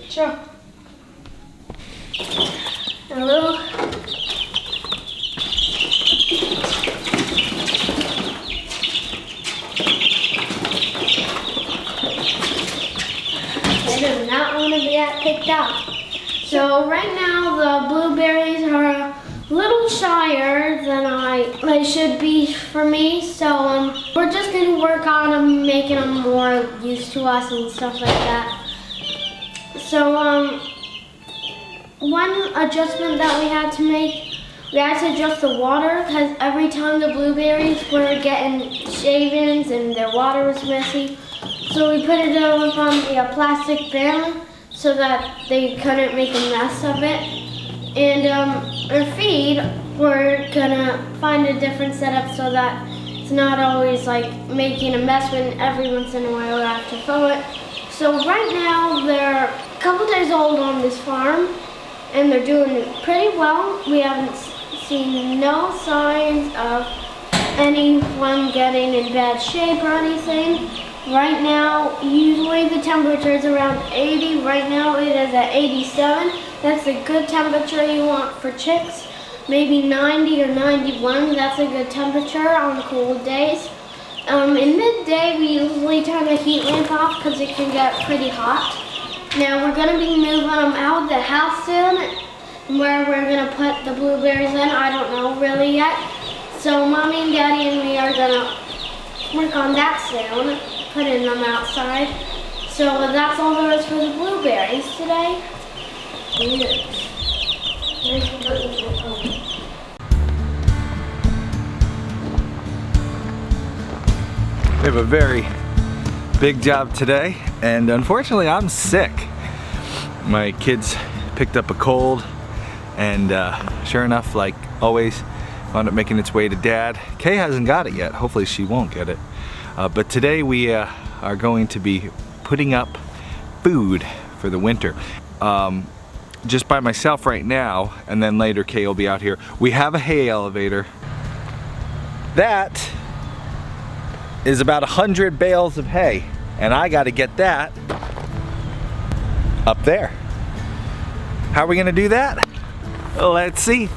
Sure. A little. I do not want to get picked up. So right now the blueberries are a little shyer than they should be for me. So we're just going to work on them, making them more used to us and stuff like that. So one adjustment that we had to make, we had to adjust the water because every time the blueberries were getting shavings and their water was messy. So we put it up on the plastic bin so that they couldn't make a mess of it. And our feed, we're gonna find a different setup so that it's not always like making a mess when every once in a while I have to throw it. So right now they're a couple days old on this farm and they're doing pretty well. We haven't seen no signs of anyone getting in bad shape or anything. Right now, usually the temperature is around 80. Right now it is at 87. That's a good temperature you want for chicks. Maybe 90 or 91, that's a good temperature on cold days. In midday, we usually turn the heat lamp off because it can get pretty hot. Now we're gonna be moving them out of the house soon. Where we're gonna put the blueberries in, I don't know really yet. So Mommy and Daddy and me are gonna work on that soon, putting them outside. So that's all there is for the blueberries today. We have a very big job today, and unfortunately I'm sick. My kids picked up a cold, and sure enough, like always, wound up making its way to Dad. Kay hasn't got it yet. Hopefully she won't get it. But today we are going to be putting up food for the winter. Just by myself right now, and then later Kay will be out here. We have a hay elevator. That is about 100 bales of hay, and I got to get that up there. How are we gonna do that? Let's see.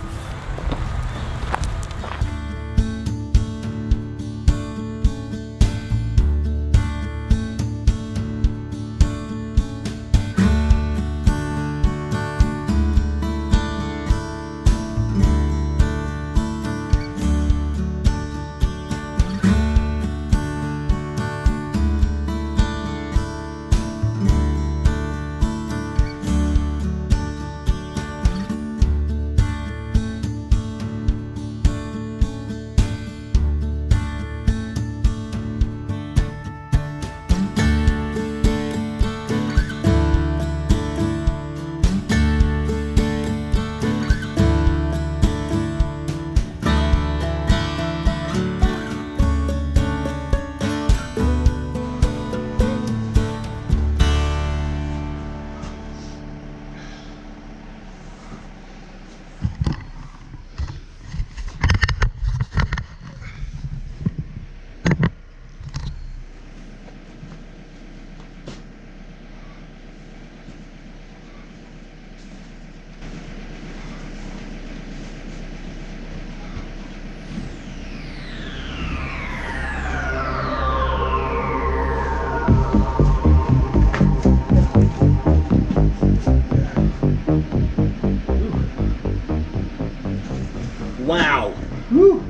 Wow. Woo.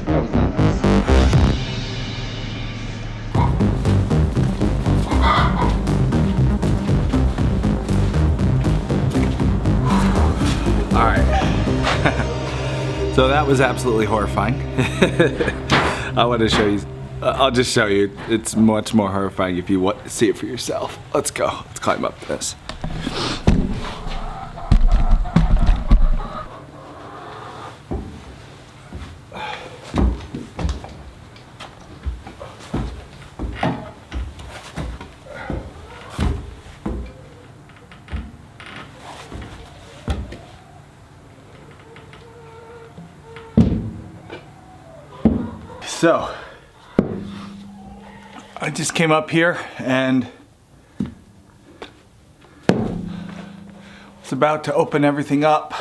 That was not nice. All right. So that was absolutely horrifying. I want to show you. I'll just show you. It's much more horrifying if you want to see it for yourself. Let's go. Let's climb up this. So, I just came up here and It's about to open everything up.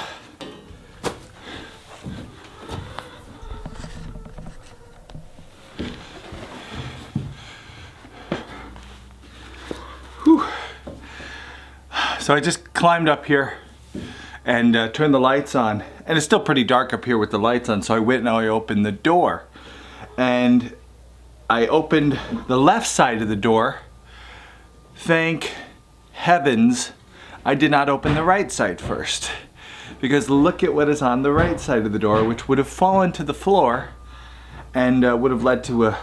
Whew. So I just climbed up here and turned the lights on, and it's still pretty dark up here with the lights on, so I went and I opened the door, and I opened the left side of the door. Thank heavens I did not open the right side first, because look at what is on the right side of the door, which would have fallen to the floor and would have led to a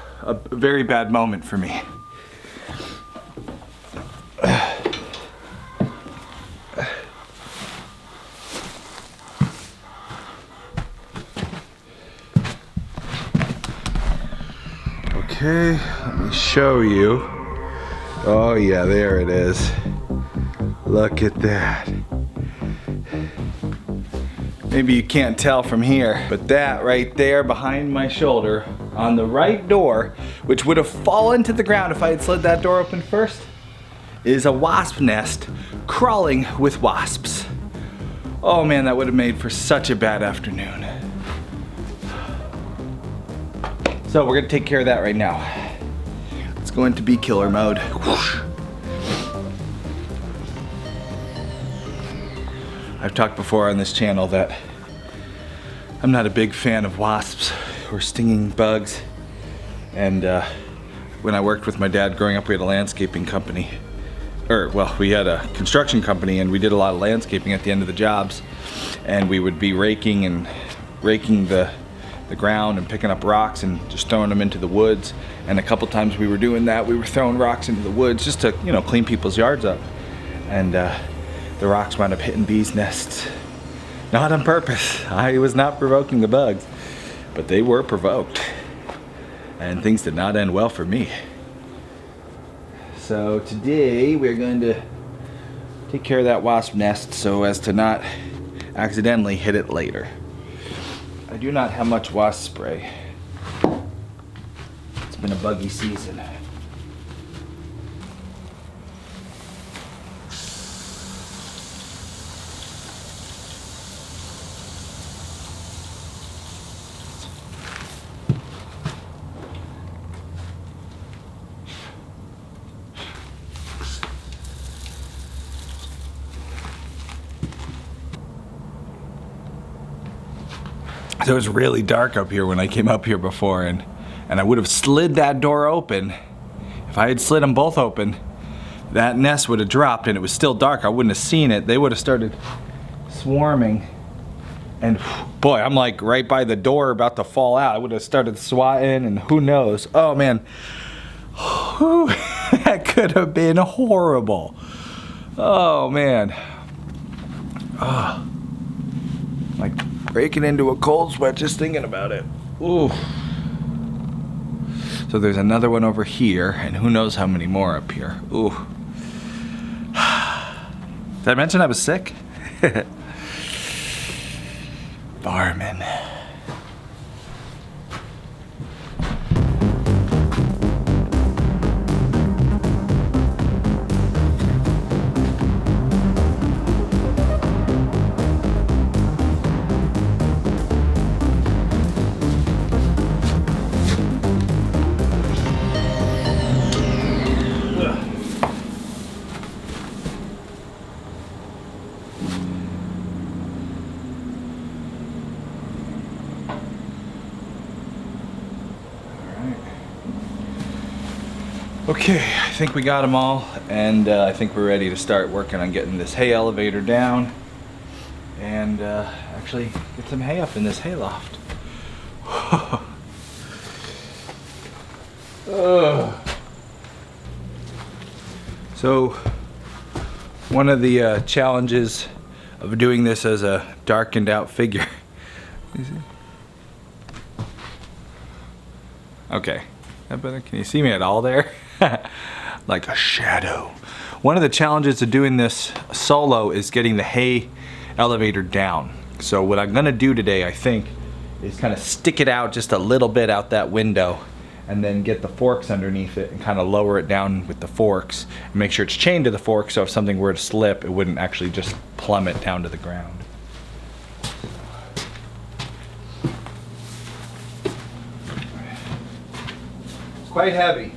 very bad moment for me. Okay, let me show you. Oh yeah, there it is. Look at that. Maybe you can't tell from here, but that right there behind my shoulder on the right door, which would have fallen to the ground if I had slid that door open first, is a wasp nest crawling with wasps. Oh man, that would have made for such a bad afternoon. So we're gonna take care of that right now. It's going to be killer mode. Whoosh. I've talked before on this channel that I'm not a big fan of wasps or stinging bugs. And when I worked with my dad growing up, we had a landscaping company. We had a construction company, and we did a lot of landscaping at the end of the jobs. And we would be raking the ground and picking up rocks and just throwing them into the woods. And a couple times we were doing that, we were throwing rocks into the woods just to, clean people's yards up. And the rocks wound up hitting bees' nests. Not on purpose. I was not provoking the bugs, but they were provoked. And things did not end well for me. So today we're going to take care of that wasp nest so as to not accidentally hit it later. I do not have much wasp spray. It's been a buggy season. So it was really dark up here when I came up here before, and I would have slid that door open. If I had slid them both open, that nest would have dropped, and it was still dark. I wouldn't have seen it. They would have started swarming. And boy, I'm like right by the door about to fall out. I would have started swatting, and who knows. Oh man, that could have been horrible. Oh man. Oh. Like breaking into a cold sweat just thinking about it. Ooh. So there's another one over here, and who knows how many more up here. Ooh. Did I mention I was sick? Barman. Okay, I think we got them all, and I think we're ready to start working on getting this hay elevator down and actually get some hay up in this hayloft. So one of the challenges of doing this as a darkened out figure. Okay, that better? Can you see me at all there? Like a shadow. One of the challenges of doing this solo is getting the hay elevator down. So what I'm gonna do today, I think, is kind of stick it out just a little bit out that window and then get the forks underneath it and kind of lower it down with the forks and make sure it's chained to the fork, so if something were to slip, it wouldn't actually just plummet down to the ground. It's quite heavy.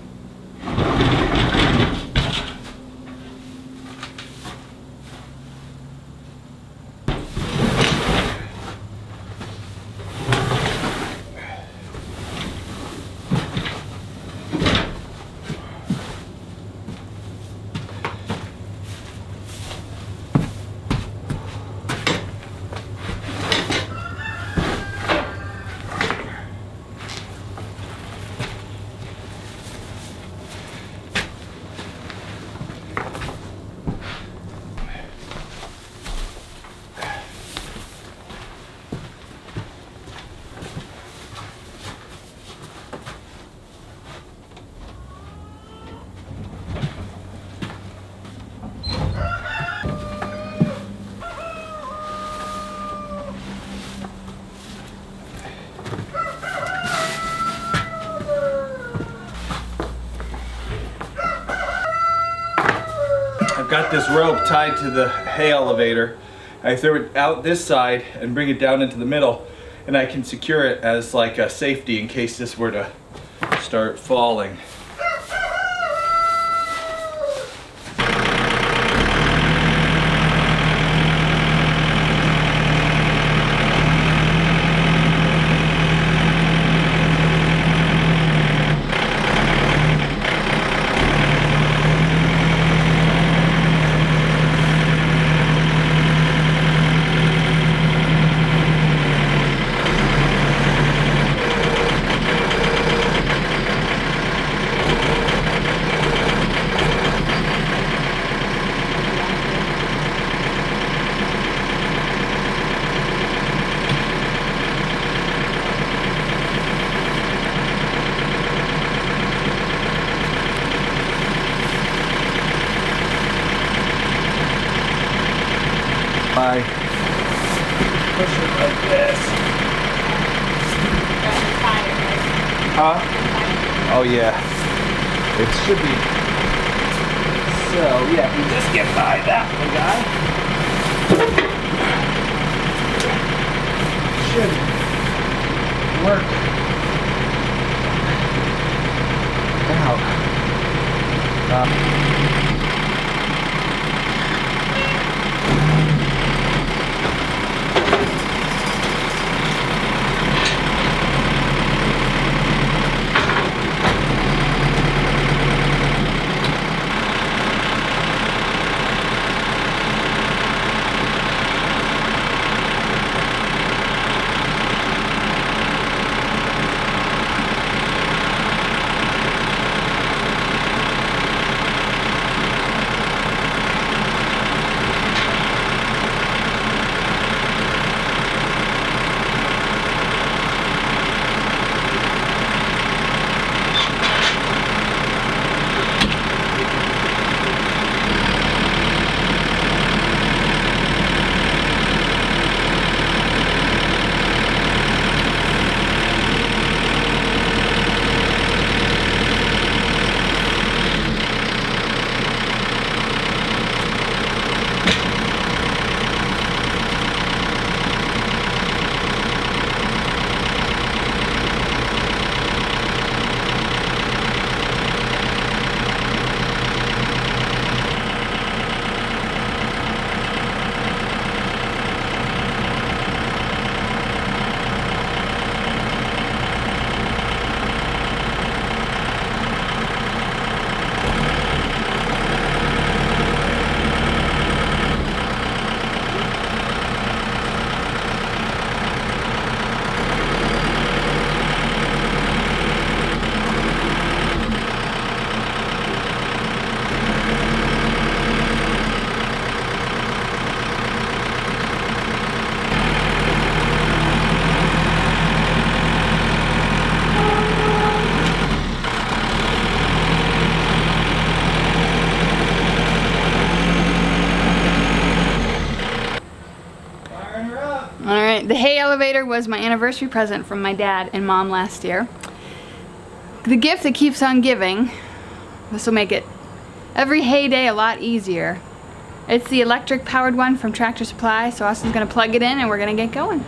I've got this rope tied to the hay elevator. I throw it out this side and bring it down into the middle, and I can secure it as like a safety in case this were to start falling. I push it like this. Huh? Oh yeah. It should be. So yeah, if you just get by that one, guy. Should work out. Alright, the hay elevator was my anniversary present from my dad and mom last year. the gift that keeps on giving. This will make it every hay day a lot easier. It's the electric powered one from Tractor Supply, so Austin's gonna plug it in and we're gonna get going.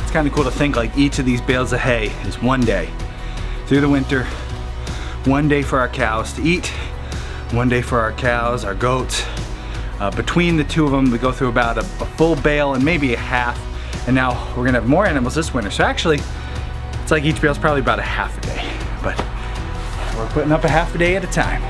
It's kind of cool to think like each of these bales of hay is one day through the winter, one day for our cows to eat, one day for our cows, our goats. Between the two of them, we go through about a full bale and maybe a half. And now we're gonna have more animals this winter. So actually, it's like each bale's probably about a half a day, but we're putting up a half a day at a time.